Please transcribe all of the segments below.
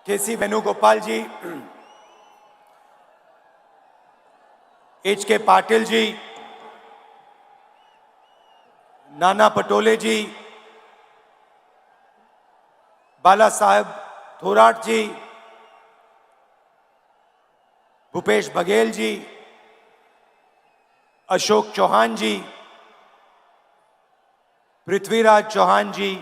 केसी वेणुगोपाल जी, H के पाटिल जी, नाना पटोले जी, बाला साहेब थोराट जी, भूपेश बघेल जी, अशोक चौहान जी, पृथ्वीराज चौहान जी,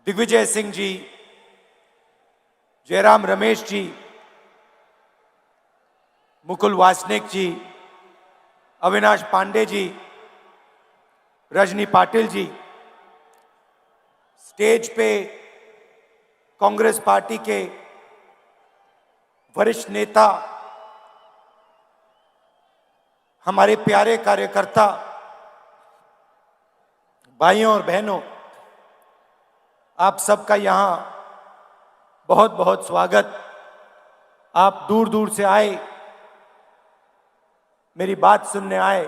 दिग्विजय सिंह जी, जयराम रमेश जी, मुकुल वासनिक जी, Avinash Pandey ji, Rajni Patil ji, stage पे Congress party के वरिष्ठ नेता, हमारे प्यारे कार्यकर्ता भाइयों और बहनों, आप सबका यहां बहुत बहुत स्वागत। आप दूर दूर से आए, मेरी बात सुनने आए,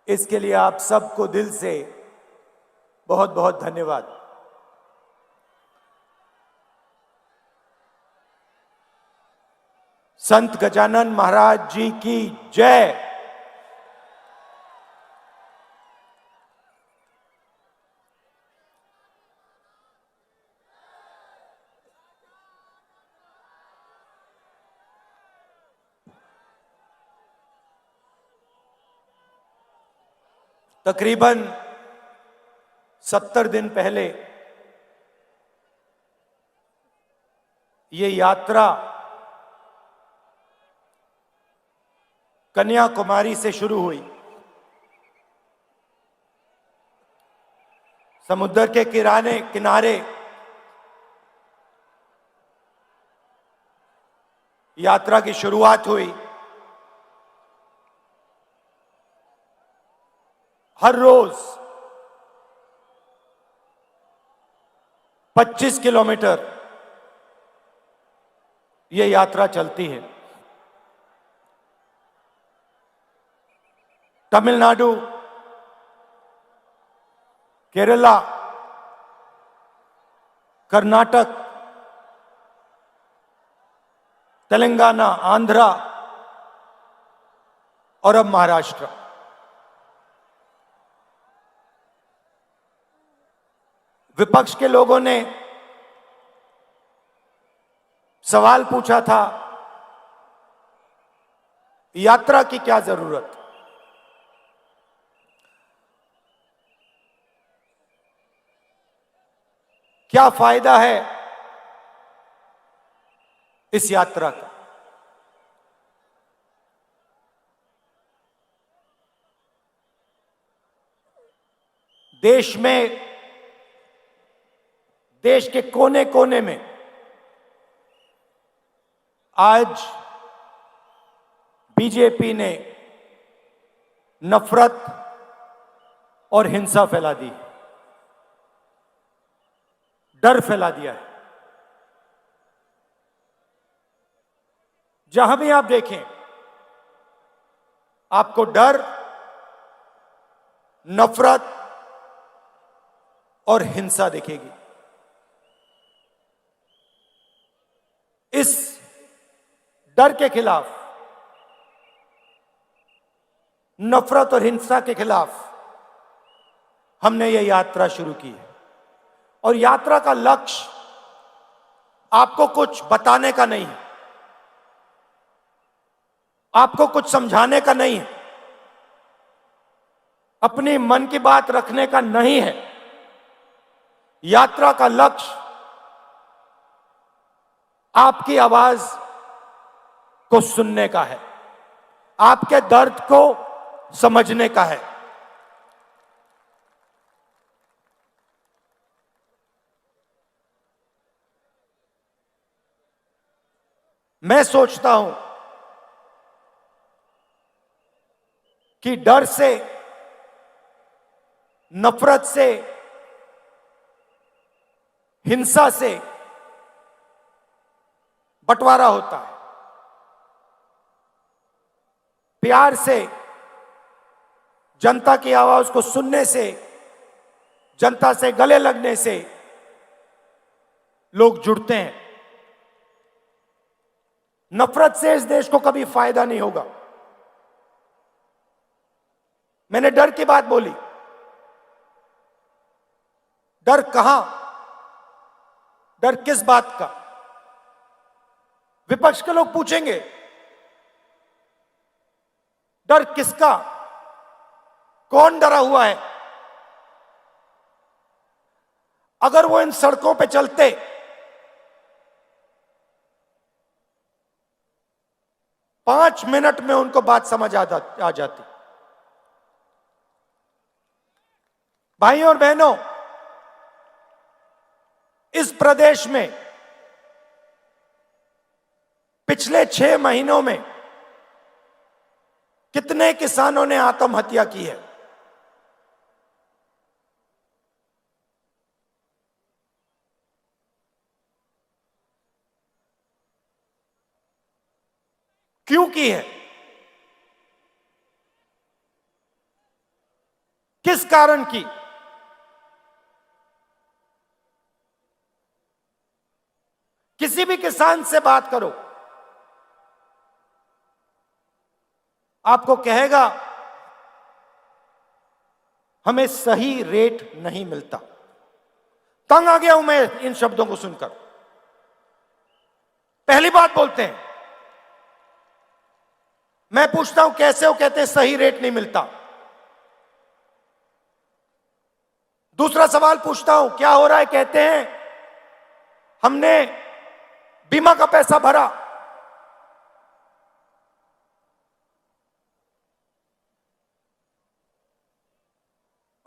इसके लिए आप सबको दिल से बहुत बहुत धन्यवाद। संत गजानन महाराज जी की जय। तकरीबन 70 दिन पहले ये यात्रा कन्याकुमारी से शुरू हुई। समुद्र के किनारे यात्रा की शुरुआत हुई। हर रोज 25 किलोमीटर ये यात्रा चलती है। तमिलनाडु, केरला, कर्नाटक, तेलंगाना, आंध्रा और अब महाराष्ट्र। विपक्ष के लोगों ने सवाल पूछा था, यात्रा की क्या जरूरत? क्या फायदा है इस यात्रा का? देश में, देश के कोने कोने में आज बीजेपी ने नफरत और हिंसा फैला दी, डर फैला दिया है। जहां भी आप देखें, आपको डर, नफरत और हिंसा दिखेगी। इस डर के खिलाफ, नफरत और हिंसा के खिलाफ हमने यह यात्रा शुरू की है। और यात्रा का लक्ष्य आपको कुछ बताने का नहीं है, आपको कुछ समझाने का नहीं है, अपनी मन की बात रखने का नहीं है। यात्रा का लक्ष्य आपकी आवाज को सुनने का है, आपके दर्द को समझने का है। मैं सोचता हूं कि डर से, नफरत से, हिंसा से बंटवारा होता है। प्यार से, जनता की आवाज को सुनने से, जनता से गले लगने से लोग जुड़ते हैं, नफरत से इस देश को कभी फायदा नहीं होगा। मैंने डर की बात बोली। डर कहां? डर किस बात का? विपक्ष के लोग पूछेंगे डर किसका? कौन डरा हुआ है? अगर वो इन सड़कों पे चलते, पांच मिनट में उनको बात समझ आ जाती। भाइयों और बहनों, इस प्रदेश में पिछले 6 महीनों में कितने किसानों ने आत्महत्या की है? क्यों की है? किस कारण की? किसी भी किसान से बात करो, आपको कहेगा हमें सही रेट नहीं मिलता। तंग आ गया हूं मैं इन शब्दों को सुनकर। पहली बात बोलते हैं, मैं पूछता हूं कैसे? वो कहते हैं सही रेट नहीं मिलता। दूसरा सवाल पूछता हूं क्या हो रहा है? कहते हैं हमने बीमा का पैसा भरा।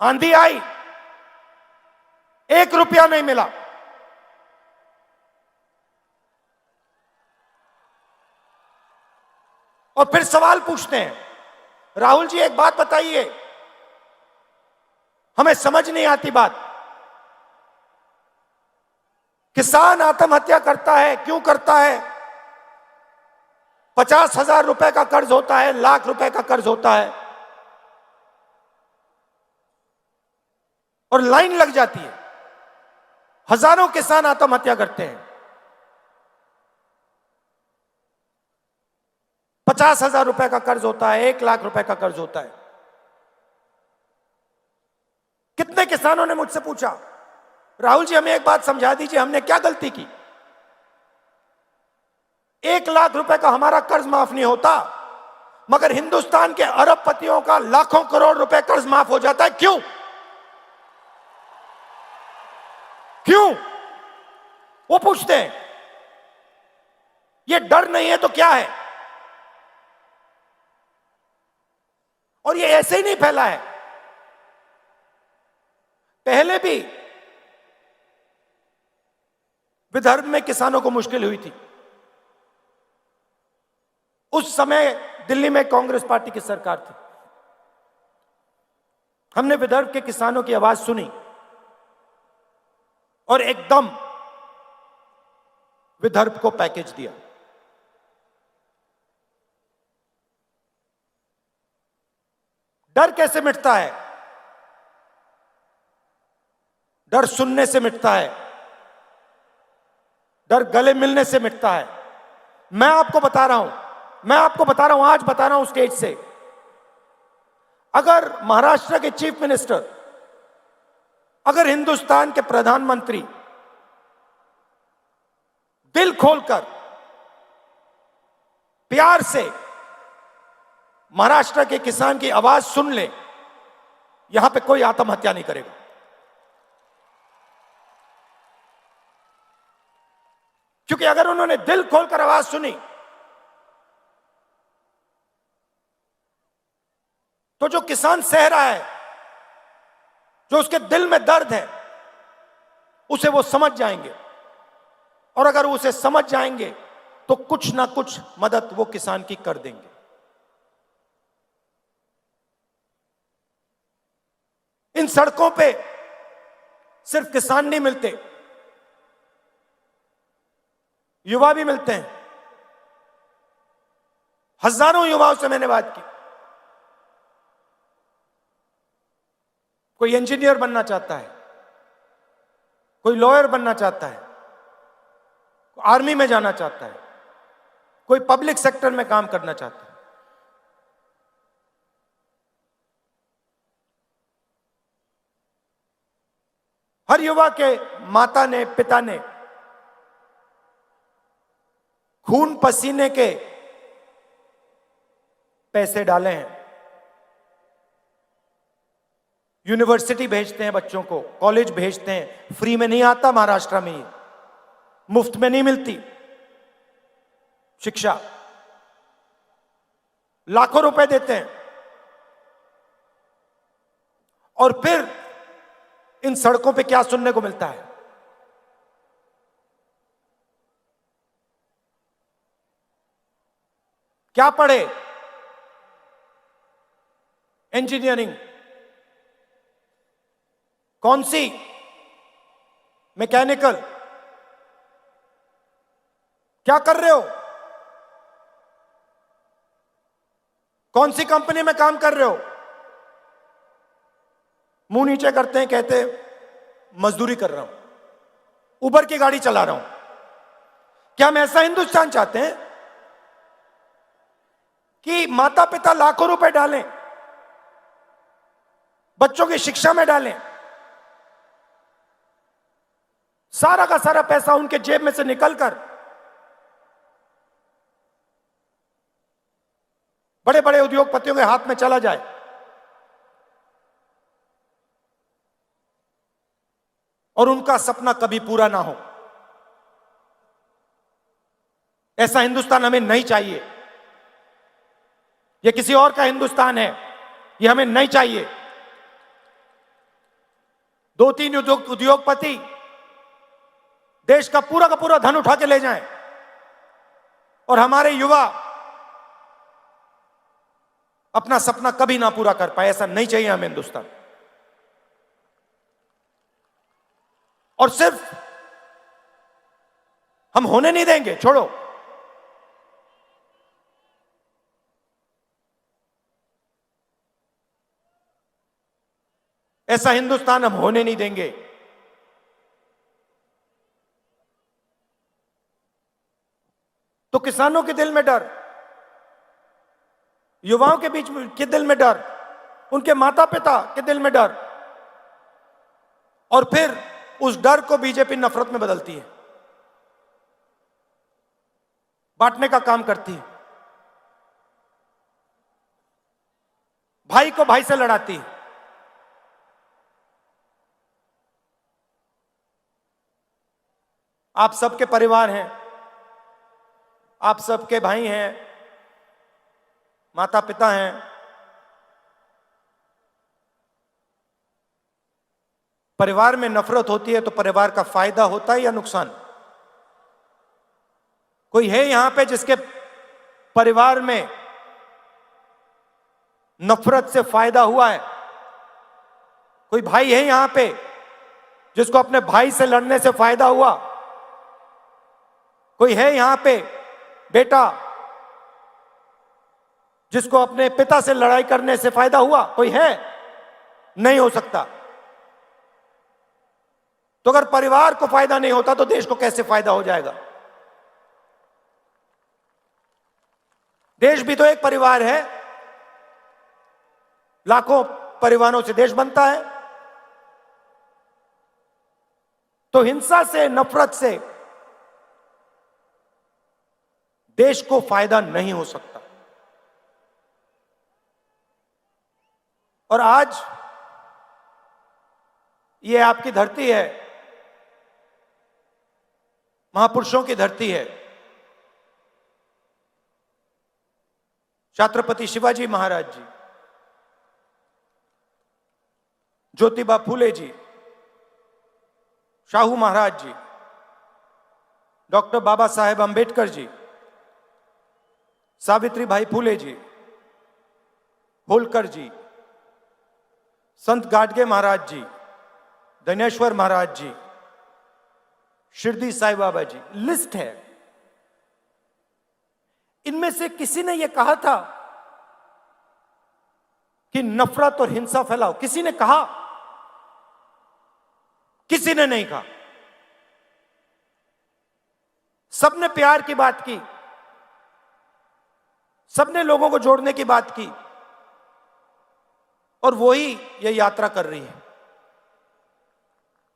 आंधी आई, 1 रुपया नहीं मिला। और फिर सवाल पूछते हैं, राहुल जी एक बात बताइए, हमें समझ नहीं आती बात। किसान आत्महत्या करता है, क्यों करता है? 50,000 रुपए का कर्ज होता है, लाख रुपए का कर्ज होता है, और लाइन लग जाती है। हजारों किसान आत्महत्या करते हैं। 50,000 रुपए का कर्ज होता है, 1 लाख रुपए का कर्ज होता है। कितने किसानों ने मुझसे पूछा, राहुल जी हमें एक बात समझा दीजिए, हमने क्या गलती की? 1 लाख रुपए का हमारा कर्ज माफ नहीं होता, मगर हिंदुस्तान के अरबपतियों का लाखों करोड़ रुपए कर्ज माफ हो जाता है। क्यों? क्यों? वो पूछते हैं। ये डर नहीं है तो क्या है? और ये ऐसे ही नहीं फैला है, पहले भी विदर्भ में किसानों को मुश्किल हुई थी। उस समय दिल्ली में कांग्रेस पार्टी की सरकार थी। हमने विदर्भ के किसानों की आवाज सुनी और एकदम विदर्भ को पैकेज दिया। डर कैसे मिटता है? डर सुनने से मिटता है, डर गले मिलने से मिटता है। मैं आपको बता रहा हूं, आज बता रहा हूं स्टेज से, अगर महाराष्ट्र के चीफ मिनिस्टर, अगर हिंदुस्तान के प्रधानमंत्री दिल खोलकर प्यार से महाराष्ट्र के किसान की आवाज सुन ले, यहां पे कोई आत्महत्या नहीं करेगा। क्योंकि अगर उन्होंने दिल खोलकर आवाज सुनी तो जो किसान सह रहा है, जो उसके दिल में दर्द है, उसे वो समझ जाएंगे। और अगर वो उसे समझ जाएंगे तो कुछ ना कुछ मदद वो किसान की कर देंगे। इन सड़कों पे सिर्फ किसान नहीं मिलते, युवा भी मिलते हैं। हजारों युवाओं से मैंने बात की। कोई इंजीनियर बनना चाहता है, कोई लॉयर बनना चाहता है, आर्मी में जाना चाहता है, कोई पब्लिक सेक्टर में काम करना चाहता है। हर युवा के माता ने, पिता ने खून पसीने के पैसे डाले हैं। यूनिवर्सिटी भेजते हैं बच्चों को, कॉलेज भेजते हैं, फ्री में नहीं आता महाराष्ट्र में, मुफ्त में नहीं मिलती शिक्षा, लाखों रुपए देते हैं। और फिर इन सड़कों पे क्या सुनने को मिलता है? क्या पढ़े? इंजीनियरिंग, कौन सी? मैकेनिकल। क्या कर रहे हो? कौन सी कंपनी में काम कर रहे हो? मुंह नीचे करते हैं, कहते मजदूरी कर रहा हूं, उबर की गाड़ी चला रहा हूं। क्या हम ऐसा हिंदुस्तान चाहते हैं कि माता पिता लाखों रुपए डालें, बच्चों की शिक्षा में डालें, सारा का सारा पैसा उनके जेब में से निकलकर बड़े बड़े उद्योगपतियों के हाथ में चला जाए? और उनका सपना कभी पूरा ना हो। ऐसा हिंदुस्तान हमें नहीं चाहिए। यह किसी और का हिंदुस्तान है, यह हमें नहीं चाहिए। दो तीन उद्योगपति देश का पूरा धन उठा के ले जाएं और हमारे युवा अपना सपना कभी ना पूरा कर पाए। ऐसा नहीं चाहिए हमें हिंदुस्तान। और सिर्फ हम होने नहीं देंगे, छोड़ो, ऐसा हिंदुस्तान हम होने नहीं देंगे। तो किसानों के दिल में डर, युवाओं के बीच के दिल में डर, उनके माता पिता के दिल में डर, और फिर उस डर को बीजेपी नफरत में बदलती है, बांटने का काम करती है, भाई को भाई से लड़ाती है। आप सबके परिवार हैं, आप सबके भाई हैं, माता पिता हैं। परिवार में नफरत होती है तो परिवार का फायदा होता है या नुकसान? कोई है यहां पे जिसके परिवार में नफरत से फायदा हुआ है? कोई भाई है यहां पे जिसको अपने भाई से लड़ने से फायदा हुआ? कोई है यहां पे बेटा जिसको अपने पिता से लड़ाई करने से फायदा हुआ? कोई है? नहीं हो सकता। तो अगर परिवार को फायदा नहीं होता तो देश को कैसे फायदा हो जाएगा? देश भी तो एक परिवार है, लाखों परिवारों से देश बनता है। तो हिंसा से, नफरत से देश को फायदा नहीं हो सकता। और आज ये आपकी धरती है, महापुरुषों की धरती है। छत्रपति शिवाजी महाराज जी, ज्योतिबा फूले जी, शाहू महाराज जी, डॉक्टर बाबा साहेब अंबेडकर जी, सावित्री भाई फूले जी, होलकर जी, संत गाडगे महाराज जी, धनेश्वर महाराज जी, शिरडी साईं बाबा जी, लिस्ट है। इनमें से किसी ने यह कहा था कि नफरत और हिंसा फैलाओ? किसी ने कहा? किसी ने नहीं कहा। सबने प्यार की बात की, सबने लोगों को जोड़ने की बात की, और वही ये यात्रा कर रही है।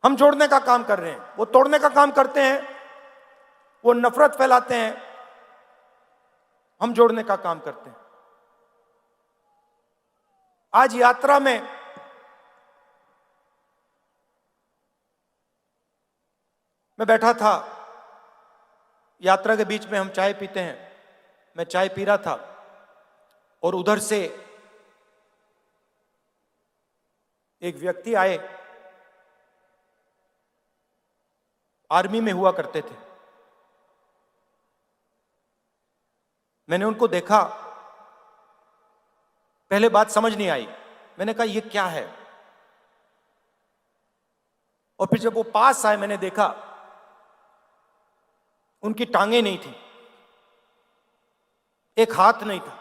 हम जोड़ने का काम कर रहे हैं, वो तोड़ने का काम करते हैं, वो नफरत फैलाते हैं, हम जोड़ने का काम करते हैं। आज यात्रा में मैं बैठा था, यात्रा के बीच में हम चाय पीते हैं, मैं चाय पी रहा था और उधर से एक व्यक्ति आए, आर्मी में हुआ करते थे। मैंने उनको देखा, पहले बात समझ नहीं आई, मैंने कहा ये क्या है, और फिर जब वो पास आए मैंने देखा उनकी टांगे नहीं थी, एक हाथ नहीं था।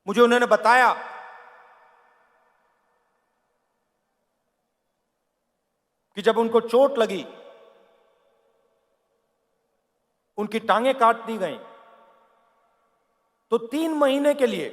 मुझे उन्होंने बताया कि जब उनको चोट लगी, उनकी टांगे काट दी गई, तो 3 महीने के लिए